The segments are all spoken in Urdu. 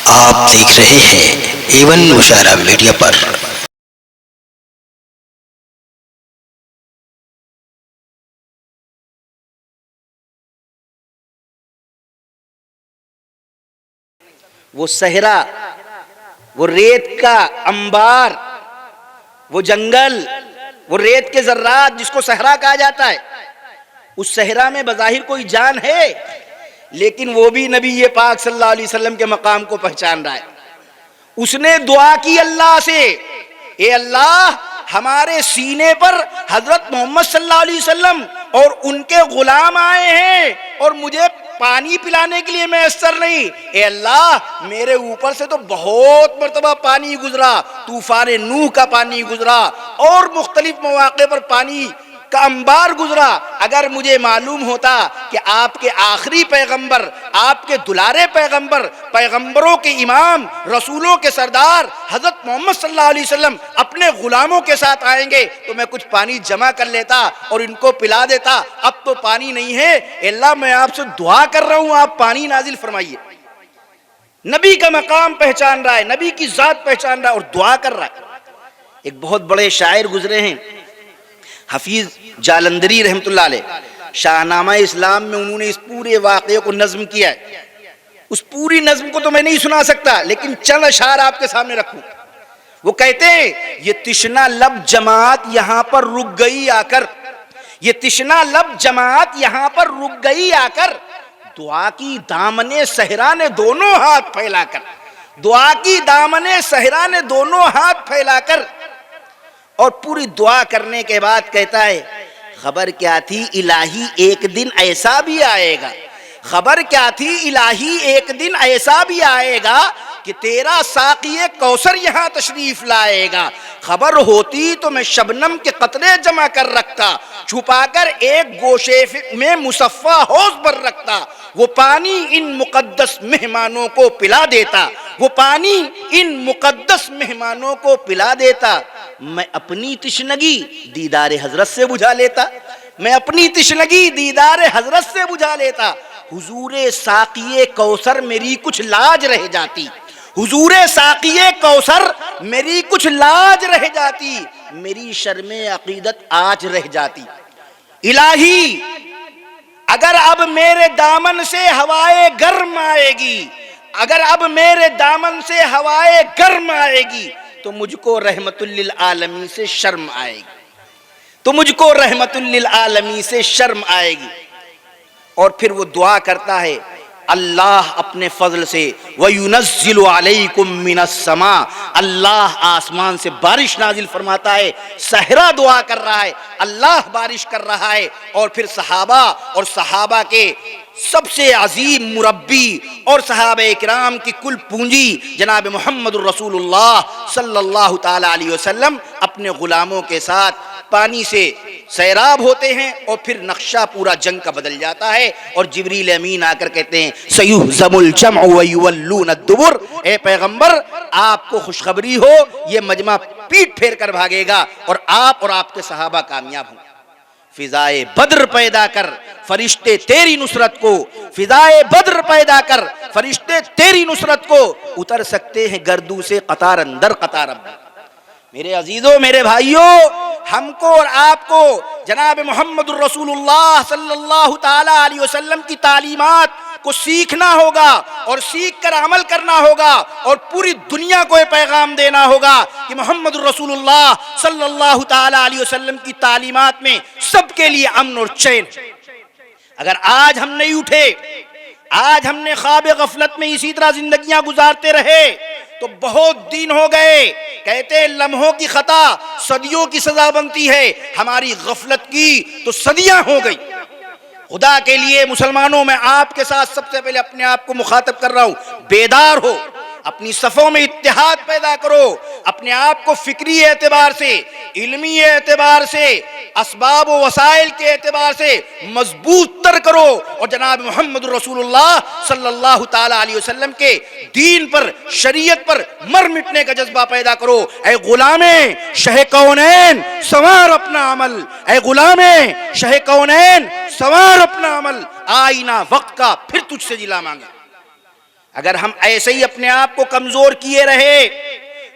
آپ دیکھ رہے ہیں ایون مشاعرہ میڈیا پر۔ وہ صحرا، وہ ریت کا انبار، وہ جنگل، وہ ریت کے ذرات جس کو صحرا کہا جاتا ہے، اس صحرا میں بظاہر کوئی جان ہے، لیکن وہ بھی نبی پاک صلی اللہ علیہ وسلم کے مقام کو پہچان رہا ہے۔ اس نے دعا کی اللہ سے، اے اللہ ہمارے سینے پر حضرت محمد صلی اللہ علیہ وسلم اور ان کے غلام آئے ہیں اور مجھے پانی پلانے کے لیے میسر نہیں، اے اللہ میرے اوپر سے تو بہت مرتبہ پانی گزرا، طوفان نوح کا پانی گزرا اور مختلف مواقع پر پانی کا انبار گزرا، اگر مجھے معلوم ہوتا کہ آپ کے آخری پیغمبر، آپ کے دلارے پیغمبر، پیغمبروں کے امام، رسولوں کے سردار حضرت محمد صلی اللہ علیہ وسلم اپنے غلاموں کے ساتھ آئیں گے تو میں کچھ پانی جمع کر لیتا اور ان کو پلا دیتا۔ اب تو پانی نہیں ہے، اے اللہ میں آپ سے دعا کر رہا ہوں، آپ پانی نازل فرمائیے۔ نبی کا مقام پہچان رہا ہے، نبی کی ذات پہچان رہا ہے اور دعا کر رہا ہے۔ ایک بہت بڑے شاعر گزرے ہیں، حفیظ جالندری رحمت اللہ علیہ، شاہ نامہ اسلام میں انہوں نے اس پورے واقعے کو نظم کیا ہے۔ اس پوری نظم کو تو میں نہیں سنا سکتا، لیکن چند اشعار آپ کے سامنے رکھوں۔ وہ کہتے ہیں یہ تشنہ لب جماعت یہاں پر رک گئی آ کر، یہ تشنہ لب جماعت یہاں پر رک گئی آ کر، دعا کی دامن صحرا نے دونوں ہاتھ پھیلا کر، دعا کی دامن صحرا نے دونوں ہاتھ پھیلا کر، اور پوری دعا کرنے کے بعد کہتا ہے خبر کیا تھی الہی ایک دن ایسا بھی آئے گا، خبر کیا تھی الہی ایک دن ایسا بھی آئے گا کہ تیرا ساقی کوثر یہاں تشریف لائے گا، خبر ہوتی تو میں شبنم کے قطرے جمع کر رکھتا، چھپا کر ایک گوشے میں مصفا حوض پر رکھتا، وہ پانی ان مقدس مہمانوں کو پلا دیتا، وہ پانی ان مقدس مہمانوں کو پلا دیتا، میں اپنی تشنگی دیدار حضرت سے بجھا لیتا، میں اپنی تشنگی دیدار حضرت سے بجھا لیتا، حضور ساقی کوثر میری کچھ لاج رہ جاتی، حضور ساقی کوثر میری کچھ لاج رہ جاتی، میری شرم عقیدت آج رہ جاتی۔ الہی اگر اب میرے دامن سے ہوائے گرم آئے گی، اگر اب میرے دامن سے ہوائے گرم آئے گی تو مجھ کو رحمت للعالمین سے شرم آئے گی، تو مجھ کو رحمت للعالمین سے شرم آئے گی۔ اور پھر وہ دعا کرتا ہے اللہ اپنے فضل سے وَيُنَزِّلُ عَلَيْكُم مِّنَ السَّمَاءِ، اللہ آسمان سے بارش نازل فرماتا ہے، صحرا دعا کر رہا ہے، اللہ بارش کر رہا ہے، اور پھر صحابہ اور صحابہ کے سب سے عظیم مربی اور صحابہ اکرام کی کل پونجی جناب محمد الرسول اللہ صلی اللہ تعالی علیہ وسلم اپنے غلاموں کے ساتھ پانی سے سیراب ہوتے ہیں، اور پھر نقشہ پورا جنگ کا بدل جاتا ہے، اور جبریل امین آ کر کہتے ہیں سَيُهْزَمُ الْجَمْعُ وَيُوَلُّونَ الدُّبُرَ، اے پیغمبر آپ کو خوشخبری ہو یہ مجمع پیٹ پھیر کر بھاگے گا اور آپ کے صحابہ کامیاب ہوں۔ فضائے بدر پیدا کر فرشتے تیری نصرت کو، فضائے بدر پیدا کر فرشتے تیری نصرت کو، اتر سکتے ہیں گردوں سے قطار اندر قطار اب۔ میرے عزیزوں، میرے بھائیوں، ہم کو اور آپ کو جناب محمد الرسول اللہ صلی اللہ تعالی علیہ وسلم کی تعلیمات کو سیکھنا ہوگا اور سیکھ کر عمل کرنا ہوگا، اور پوری دنیا کو یہ پیغام دینا ہوگا کہ محمد الرسول اللہ صلی اللہ تعالی علیہ وسلم کی تعلیمات میں سب کے لیے امن اور چین۔ اگر آج ہم نہیں اٹھے، آج ہم نے خواب غفلت میں اسی طرح زندگیاں گزارتے رہے تو بہت دن ہو گئے، کہتے ہیں لمحوں کی خطا صدیوں کی سزا بنتی ہے، ہماری غفلت کی تو صدیاں ہو گئی۔ خدا کے لیے مسلمانوں، میں آپ کے ساتھ سب سے پہلے اپنے آپ کو مخاطب کر رہا ہوں، بیدار ہو، اپنی صفوں میں اتحاد پیدا کرو، اپنے آپ کو فکری اعتبار سے، علمی اعتبار سے، اسباب و وسائل کے اعتبار سے مضبوط تر کرو، اور جناب محمد رسول اللہ صلی اللہ تعالی علیہ وسلم کے دین پر، شریعت پر مر مٹنے کا جذبہ پیدا کرو۔ اے غلام شہ کونین سنوار اپنا عمل، اے غلام شہ کونین سنوار اپنا عمل، آئینہ وقت کا پھر تجھ سے جلا مانگا۔ اگر ہم ایسے ہی اپنے آپ کو کمزور کیے رہے،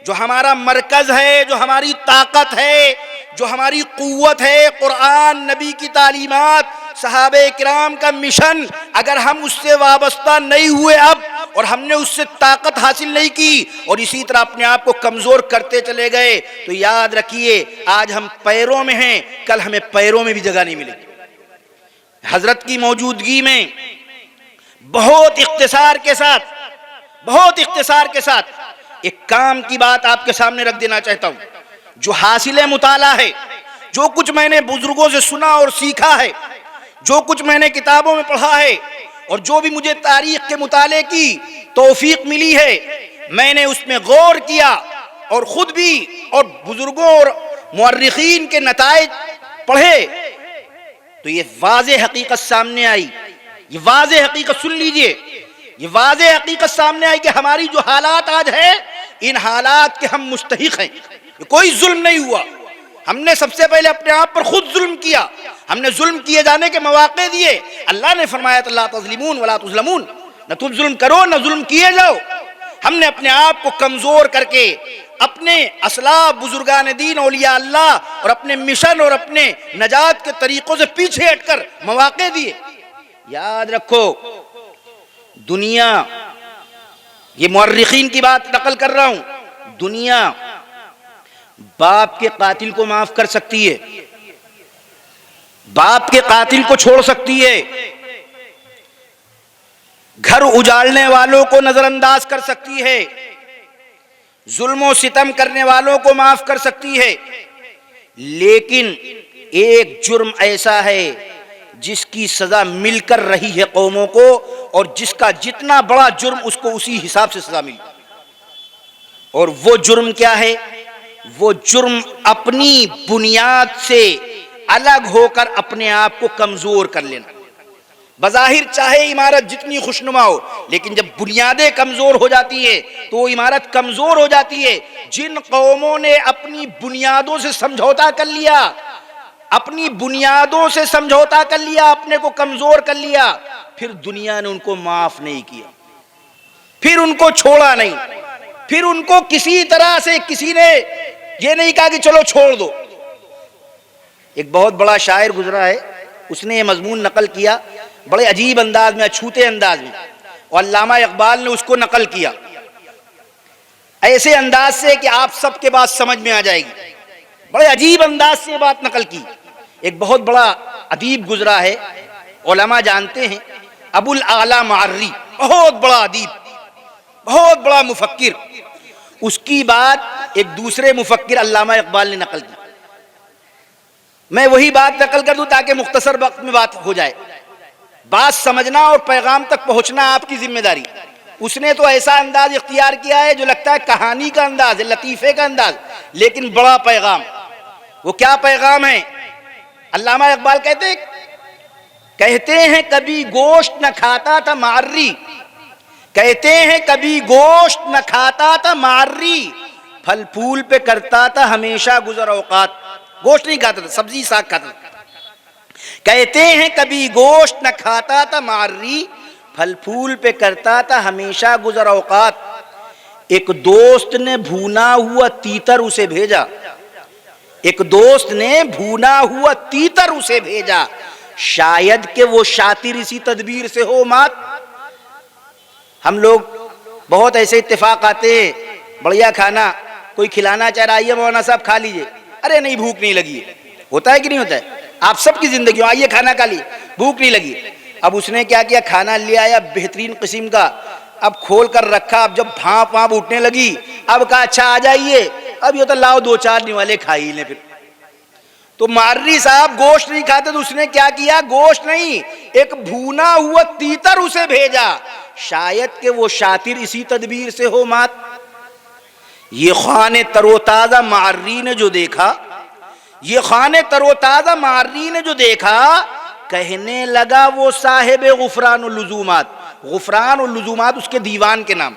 جو ہمارا مرکز ہے، جو ہماری طاقت ہے، جو ہماری قوت ہے، قرآن، نبی کی تعلیمات، صحابہ کرام کا مشن، اگر ہم اس سے وابستہ نہیں ہوئے اب، اور ہم نے اس سے طاقت حاصل نہیں کی، اور اسی طرح اپنے آپ کو کمزور کرتے چلے گئے، تو یاد رکھیے آج ہم پیروں میں ہیں، کل ہمیں پیروں میں بھی جگہ نہیں ملے گی۔ حضرت کی موجودگی میں بہت اختصار کے ساتھ ایک کام کی بات آپ کے سامنے رکھ دینا چاہتا ہوں، جو حاصل مطالعہ ہے، جو کچھ میں نے بزرگوں سے سنا اور سیکھا ہے، جو کچھ میں نے کتابوں میں پڑھا ہے، اور جو بھی مجھے تاریخ کے مطالعے کی توفیق ملی ہے، میں نے اس میں غور کیا، اور خود بھی اور بزرگوں اور مورخین کے نتائج پڑھے، تو یہ واضح حقیقت سامنے آئی، یہ واضح حقیقت سن لیجئے، یہ واضح حقیقت سامنے آئی کہ ہماری جو حالات آج ہے، ان حالات کے ہم مستحق ہیں۔ کوئی ظلم نہیں ہوا، ہم نے سب سے پہلے اپنے آپ پر خود ظلم کیا، ہم نے ظلم کیے جانے کے مواقع دیے۔ اللہ نے فرمایا لا تظلمون ولا تظلمون، نہ تم ظلم کرو نہ ظلم کیے جاؤ۔ ہم نے اپنے آپ کو کمزور کر کے اپنے اسلاف، بزرگان دین، اولیاء اللہ، اور اپنے مشن اور اپنے نجات کے طریقوں سے پیچھے ہٹ کر مواقع دیے۔ یاد رکھو، دنیا، یہ مورخین کی بات نقل کر رہا ہوں، دنیا باپ کے قاتل کو معاف کر سکتی ہے، باپ کے قاتل کو چھوڑ سکتی ہے، گھر اجاڑنے والوں کو نظر انداز کر سکتی ہے، ظلم و ستم کرنے والوں کو معاف کر سکتی ہے، لیکن ایک جرم ایسا ہے جس کی سزا مل کر رہی ہے قوموں کو، اور جس کا جتنا بڑا جرم اس کو اسی حساب سے سزا ملی، اور وہ جرم کیا ہے؟ وہ جرم اپنی بنیاد سے الگ ہو کر اپنے آپ کو کمزور کر لینا۔ بظاہر چاہے عمارت جتنی خوشنما ہو، لیکن جب بنیادیں کمزور ہو جاتی ہے تو وہ عمارت کمزور ہو جاتی ہے۔ جن قوموں نے اپنی بنیادوں سے سمجھوتا کر لیا، اپنی بنیادوں سے سمجھوتا کر لیا، اپنے کو کمزور کر لیا، پھر دنیا نے ان کو معاف نہیں کیا، پھر ان کو چھوڑا نہیں، پھر ان کو کسی طرح سے کسی نے یہ نہیں کہا کہ چلو چھوڑ دو۔ ایک بہت بڑا شاعر گزرا ہے، اس نے یہ مضمون نقل کیا بڑے عجیب انداز میں، اچھوتے انداز میں، اور علامہ اقبال نے اس کو نقل کیا ایسے انداز سے کہ آپ سب کے بات سمجھ میں آ جائے گی۔ بڑے عجیب انداز سے بات نقل کی۔ ایک بہت بڑا ادیب گزرا ہے، علماء جانتے ہیں، ابو الاعلی معری، بہت بڑا ادیب، بہت بڑا مفکر۔ اس کی بات ایک دوسرے مفکر علامہ اقبال نے نقل کی۔ میں وہی بات نقل کر دوں تاکہ مختصر وقت میں بات ہو جائے۔ بات سمجھنا اور پیغام تک پہنچنا آپ کی ذمہ داری۔ اس نے تو ایسا انداز اختیار کیا ہے جو لگتا ہے کہانی کا انداز ہے، لطیفے کا انداز، لیکن بڑا پیغام۔ وہ کیا پیغام ہے؟ علامہ اقبال کہتے ہیں کبھی گوشت نہ کھاتا تھا معری، کہتے ہیں کبھی گوشت نہ کھاتا تھا معری، پھل پھول پہ کرتا تھا ہمیشہ گزر اوقات۔ گوشت نہیں کھاتا تھا، سبزی ساگ کھاتا تھا۔ کہتے ہیں کبھی گوشت نہ کھاتا تھا معری، پھل پھول پہ کرتا تھا ہمیشہ گزر اوقات۔ ایک دوست نے بھونا ہوا تیتر اسے بھیجا، ایک دوست نے بھونا ہوا تیتر اسے بھیجا، شاید کہ وہ شاطر اسی تدبیر سے ہو مات۔ ہم لوگ بہت ایسے اتفاق آتے ہیں، بڑھیا کھانا کوئی کھلانا چاہ رہا ہے، مولانا صاحب کھا لیجئے، ارے نہیں بھوک نہیں لگی ہے۔ ہوتا ہے کہ نہیں ہوتا ہے؟ آپ سب کی زندگی آئیے کھانا کھا لیے، بھوک نہیں لگی۔ اب اس نے کیا کیا؟ کھانا لے آیا بہترین قسم کا، اب کھول کر رکھا، اب جب بھانپ وہاں اٹھنے لگی، اب کہا اچھا آ جائیے، اب یہ تو لاؤ دو چار نیوالے کھائی لیں۔ پھر تو معری صاحب گوشت نہیں کھاتے، تو اس نے کیا کیا؟ گوشت نہیں، ایک بھونا ہوا تیتر اسے بھیجا، شاید کہ وہ شاطر اسی تدبیر سے ہو مات۔ یہ خوان تر و تازہ معری نے جو دیکھا، یہ خوان تر و تازہ معری نے جو دیکھا، کہنے لگا وہ صاحب غفران اللزومات۔ غفران اللزومات اس کے دیوان کے نام۔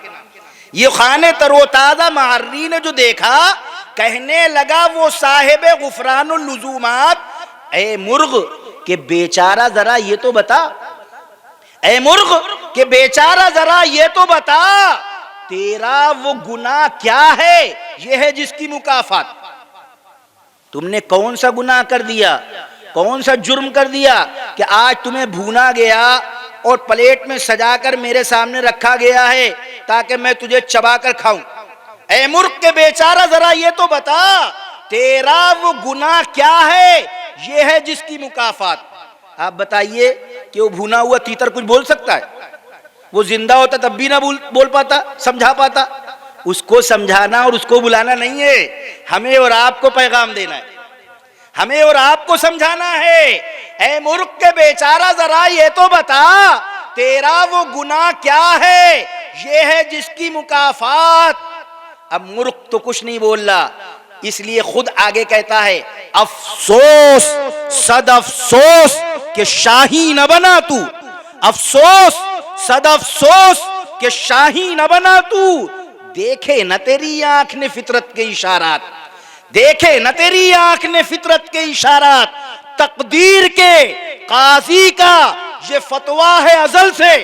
یہ خوان تر و تازہ معری نے جو دیکھا، کہنے لگا وہ صاحب غفران اللزومات، اے مرغ کہ بیچارہ ذرا یہ تو بتا، اے مرغ کہ بیچارہ ذرا یہ تو بتا تیرا وہ گناہ کیا ہے، یہ ہے جس کی مکافات۔ تم نے کون سا گناہ کر دیا، کون سا جرم کر دیا کہ آج تمہیں بھونا گیا اور پلیٹ میں سجا کر میرے سامنے رکھا گیا ہے تاکہ میں تجھے چبا کر کھاؤں۔ اے مرغ کے بیچارہ ذرا یہ تو بتا تیرا وہ گناہ کیا ہے، یہ ہے جس کی مکافات۔ آپ بتائیے کہ وہ بھونا ہوا تیتر کچھ بول سکتا ہے؟ وہ زندہ ہوتا تب بھی نہ بول پاتا، سمجھا پاتا۔ اس کو سمجھانا اور اس کو بلانا نہیں ہے، ہمیں اور آپ کو پیغام دینا ہے، ہمیں اور آپ کو سمجھانا ہے۔ اے مرغ کے بیچارہ ذرا یہ تو بتا تیرا وہ گناہ کیا ہے، یہ ہے جس کی مکافات۔ اب مرغ تو کچھ نہیں بول رہا، اس لیے خود آگے کہتا ہے افسوس صد افسوس کہ شاہی نہ بنا تو، افسوس صد افسوس کہ شاہی نہ بنا تو۔ دیکھے نہ تیری آنکھ نے فطرت کے اشارات، دیکھے نہ تیری آنکھ نے فطرت کے اشارات، تقدیر کے قاضی کا یہ فتویٰ ہے ازل سے،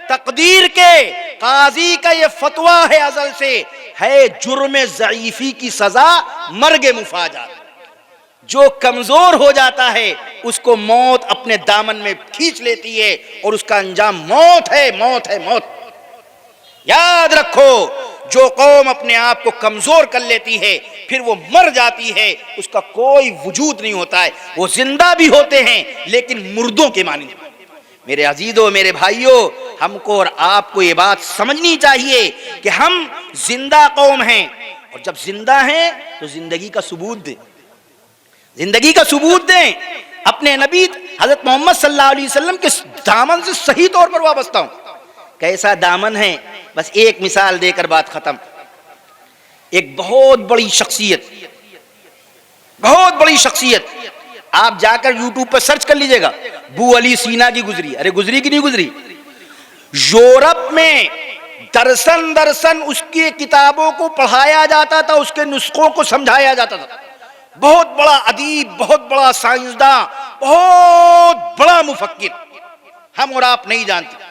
تقدیر کے قاضی کا یہ فتویٰ ہے ازل سے، ہے جرم ضعیفی کی سزا مرگ مفاجات۔ جو کمزور ہو جاتا ہے اس کو موت اپنے دامن میں کھینچ لیتی ہے اور اس کا انجام موت ہے، موت ہے، موت۔ یاد رکھو جو قوم اپنے آپ کو کمزور کر لیتی ہے پھر وہ مر جاتی ہے، اس کا کوئی وجود نہیں ہوتا ہے، وہ زندہ بھی ہوتے ہیں لیکن مردوں کے مانند۔ میرے عزیزوں، میرے بھائیوں، ہم کو اور آپ کو یہ بات سمجھنی چاہیے کہ ہم زندہ قوم ہیں، اور جب زندہ ہیں تو زندگی کا ثبوت دیں، زندگی کا ثبوت دیں۔ اپنے نبی حضرت محمد صلی اللہ علیہ وسلم کے دامن سے صحیح طور پر وابستہ ہوں۔ کیسا دامن ہے، بس ایک مثال دے کر بات ختم۔ ایک بہت بڑی شخصیت، بہت بڑی شخصیت، آپ جا کر یوٹیوب پر سرچ کر لیجئے گا، ابو علی سینا کی گزری۔ ارے گزری کی نہیں گزری؟ یورپ میں درسن اس کی کتابوں کو پڑھایا جاتا تھا، اس کے نسخوں کو سمجھایا جاتا تھا۔ بہت بڑا ادیب، بہت بڑا سائنسداں، بہت بڑا مفکر، ہم اور آپ نہیں جانتے۔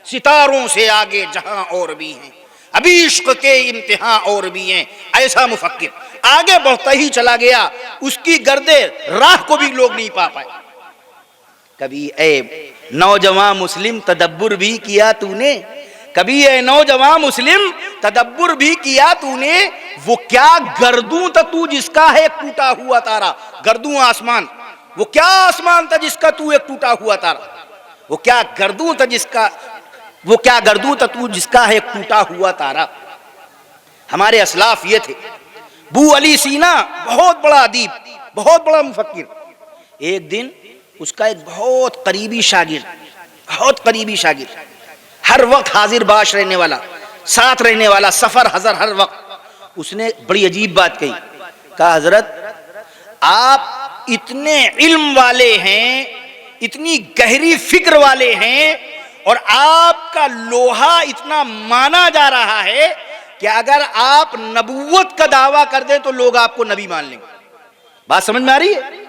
ستاروں سے آگے جہاں اور بھی ہیں، ابھی عشق کے امتحان اور بھی ہیں، ایسا مفکر آگے بڑھتا ہی چلا گیا، اس کی گرد راہ کو بھی لوگ نہیں پا پائے۔ کبھی اے نوجوان مسلم تدبر بھی کیا تو نے، کبھی اے نوجوان مسلم تدبر بھی کیا تو نے، وہ کیا گردوں تھا تو جس کا ہے ایک ٹوٹا ہوا تارا، گردوں آسمان، وہ کیا آسمان تھا جس کا تو ایک ٹوٹا ہوا تارا، وہ کیا گردوں تھا جس کا، وہ کیا گردوں تھا تو جس کا ہے ایک ٹوٹا ہوا تارا۔ ہمارے اسلاف یہ تھے۔ ابو علی سینا بہت بڑا ادیب، بہت بڑا مفکر۔ ایک دن اس کا ایک بہت قریبی شاگرد، بہت قریبی شاگرد، ہر وقت حاضر باش رہنے والا، ساتھ رہنے والا، سفر حضر ہر وقت، اس نے بڑی عجیب بات کہی، کہا حضرت آپ اتنے علم والے ہیں، اتنی گہری فکر والے ہیں، اور آپ کا لوہا اتنا مانا جا رہا ہے کہ اگر آپ نبوت کا دعویٰ کر دیں تو لوگ آپ کو نبی مان لیں گے۔ بات سمجھ میں آ رہی ہے؟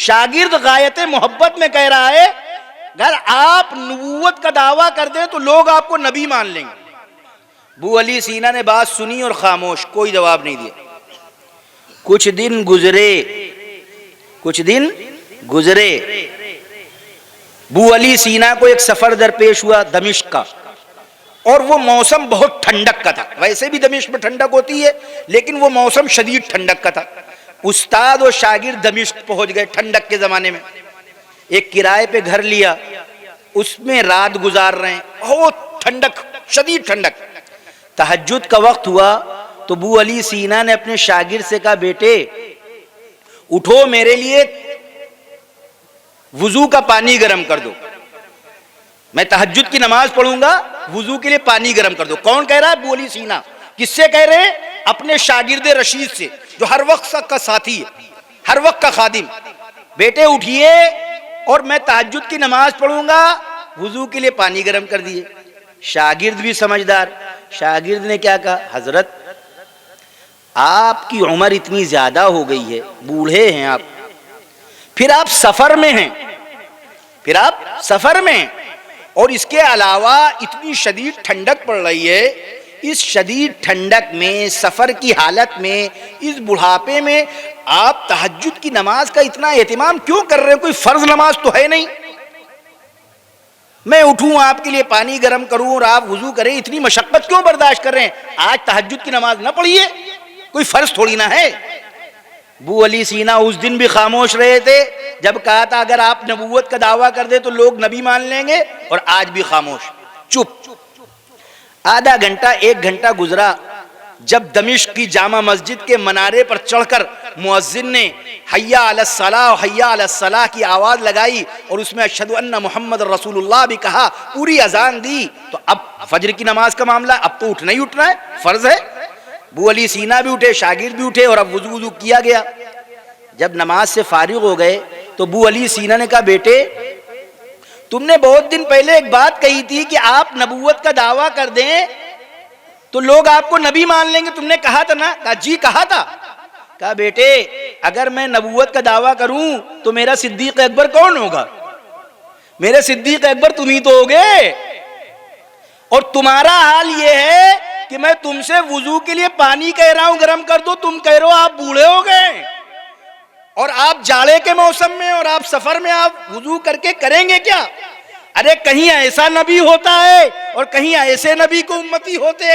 شاگرد غایت محبت میں کہہ رہا ہے اگر آپ نبوت کا دعویٰ کر دیں تو لوگ آپ کو نبی مان لیں گے۔ ابو علی سینا نے بات سنی اور خاموش، کوئی جواب نہیں دیا۔ کچھ دن گزرے، کچھ دن گزرے، ابو علی سینا کو ایک سفر درپیش ہوا دمشق کا، اور وہ موسم بہت ٹھنڈک کا تھا۔ ویسے بھی دمشق میں ٹھنڈک ہوتی ہے لیکن وہ موسم شدید ٹھنڈک کا تھا۔ استاد اور شاگرد دمشق پہنچ گئے ٹھنڈک کے زمانے میں، ایک کرائے پہ گھر لیا، اس میں رات گزار رہے ہیں، بہت ٹھنڈک، شدید ٹھنڈک۔ تہجد کا وقت ہوا تو ابو علی سینا نے اپنے شاگرد سے کہا بیٹے اٹھو میرے لیے وضو کا پانی گرم کر دو، میں تہجد کی نماز پڑھوں گا، وضو کے لیے پانی گرم کر دو۔ کون کہہ رہا ہے؟ ابو علی سینا۔ کس سے کہہ رہے ہیں؟ اپنے شاگرد رشید سے، جو ہر وقت کا ساتھی ہے، ہر وقت کا خادم۔ بیٹے اٹھیے اور میں تہجد کی نماز پڑھوں گا، وضو کے لیے پانی گرم کر دیے۔ شاگرد بھی سمجھدار، شاگرد نے کیا کہا؟ حضرت آپ کی عمر اتنی زیادہ ہو گئی ہے، بوڑھے ہیں آپ، پھر آپ سفر میں ہیں، پھر آپ سفر میں ہیں، اور اس کے علاوہ اتنی شدید ٹھنڈک پڑ رہی ہے، اس شدید ٹھنڈک میں، سفر کی حالت میں، اس بڑھاپے میں آپ تہجد کی نماز کا اتنا اہتمام کیوں کر رہے ہیں؟ کوئی فرض نماز تو ہے نہیں، میں اٹھوں آپ کے لیے پانی گرم کروں اور آپ وضو کریں، اتنی مشقت کیوں برداشت کر رہے ہیں؟ آج تہجد کی نماز نہ پڑھیے، کوئی فرض تھوڑی نہ ہے۔ ابو علی سینا اس دن بھی خاموش رہے تھے جب کہا تھا اگر آپ نبوت کا دعویٰ کر دیں تو لوگ نبی مان لیں گے، اور آج بھی خاموش، چپ۔ آدھا گھنٹہ 1 گھنٹہ گزرا جب دمشق کی جامع مسجد کے منارے پر چڑھ کر مؤذن نے حیا علی الصلاۃ حیا علی الصلاۃ کی آواز لگائی اور اس میں اشہد ان محمد رسول اللہ بھی کہا، پوری اذان دی، تو اب فجر کی نماز کا معاملہ، اب تو اٹھنا ہی اٹھنا ہے، فرض ہے۔ ابو علی سینا بھی اٹھے، شاگرد بھی اٹھے، اور اب وضو کیا گیا۔ جب نماز سے فارغ ہو گئے تو ابو علی سینا نے کہا بیٹے تم نے بہت دن پہلے ایک بات کہی تھی کہ آپ نبوت کا دعویٰ کر دیں تو لوگ آپ کو نبی مان لیں گے، تم نے کہا تھا نا؟ کہا جی کہا تھا۔ کہا بیٹے اگر میں نبوت کا دعویٰ کروں تو میرا صدیق اکبر کون ہوگا؟ میرے صدیق اکبر تم ہی تو ہوگے، اور تمہارا حال یہ ہے کہ میں تم سے وضو کے لیے پانی کہہ رہا ہوں گرم کر دو، تم کہہ رہے ہو آپ بوڑھے ہو گئے، اور آپ جاڑے کے موسم میں اور آپ سفر میں آپ وضو کر کے کریں گے کیا؟ ارے کہیں ایسا نبی ہوتا ہے اور کہیں ایسے نبی کو امتی ہوتے۔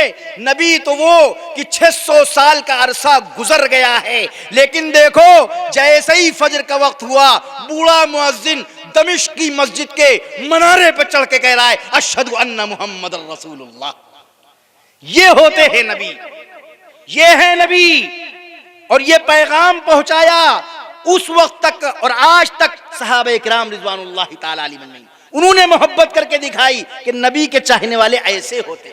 نبی تو وہ کہ 600 سال کا عرصہ گزر گیا ہے، لیکن دیکھو جیسے ہی فجر کا وقت ہوا بوڑھا مؤذن دمشق کی مسجد کے منارے پہ چڑھ کے کہہ رہا ہے اشہد ان محمد رسول اللہ۔ یہ ہوتے ہیں نبی، یہ ہے نبی، اور یہ پیغام پہنچایا اس وقت تک اور آج تک صحابہ کرام رضوان اللہ تعالی علیہم، انہوں نے محبت کر کے دکھائی کہ نبی کے چاہنے والے ایسے ہوتے۔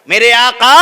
میرے آقا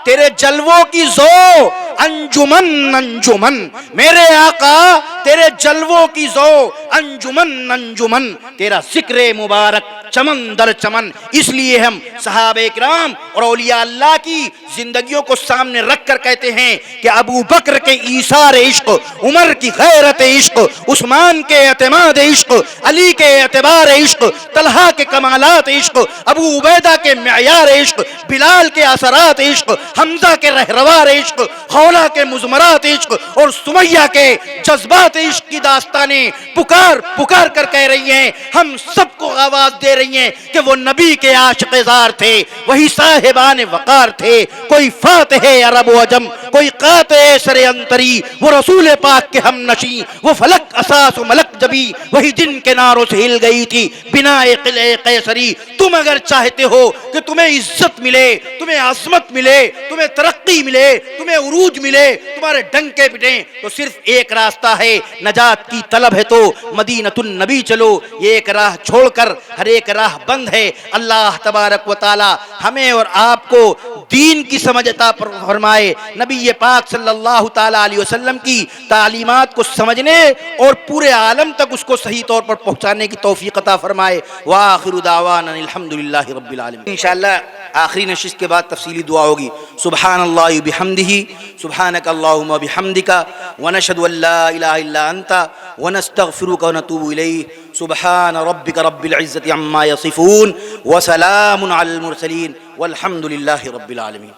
تیرے جلووں کی زو انجمن انجمن، میرے آقا تیرے جلووں کی زو انجمن انجمن، تیرا ذکر مبارک چمن در چمن۔ اس لیے ہم صحابہ کرام اور اولیاء اللہ کی زندگیوں کو سامنے رکھ کر کہتے ہیں کہ ابو بکر کے ایثار عشق، عمر کی غیرت عشق، عثمان کے اعتماد عشق، علی کے اعتبار عشق، طلحہ کے کمالات عشق، ابو عبیدہ کے معیار عشق، بلال کے اثرات عشق، حمزہ کے رہروار عشق، خولا کے مزمرات عشق، اور سمیہ کے جذبات عشق کی داستانیں پکار پکار کر کہہ رہی ہیں، ہم سب کو آواز دے رہی ہیں کہ وہ نبی کے عاشق زار تھے، وہی صاحبان وقار تھے، کوئی فاتح عرب و عجم، کوئی قاطع سر انتری، وہ رسول پاک کے ہم نشیں، وہ فلک اساس و ملک جبی، وہی جن کے ناروں سے ہل گئی تھی بنا قلعہ قیصری۔ تم اگر چاہتے ہو کہ تمہیں عزت ملے، تمہیں عظمت ملے، تمہیں ترقی ملے، تمہیں عروج ملے، تمہارے ڈنکے پٹیں، تو صرف ایک راستہ ہے، نجات کی طلب ہے تو مدینۃ النبی چلو۔ یہ ایک راہ چھوڑ کر ہر ایک راہ بند ہے۔ اللہ تبارک و تعالی ہمیں اور آپ کو دین کی سمجھ عطا فرمائے، نبی پاک صلی اللہ تعالی علیہ وسلم کی تعلیمات کو سمجھنے اور پورے عالم تک اس کو صحیح طور پر پہنچانے کی توفیق عطا فرمائے۔ وآخر دعوانا الحمدللہ رب العالمین۔ انشاءاللہ آخری نشست کے بعد تفصیلی دعا ہوگی۔ سبحان اللہ بحمدہ، سبحانک اللہم بحمدک، ونشہد ان لا الہ الا انت، ونستغفرک ونتوب الیک۔ سبحان ربک رب العزة عما یصفون، وسلام علی المرسلین، والحمد للہ رب العالمین۔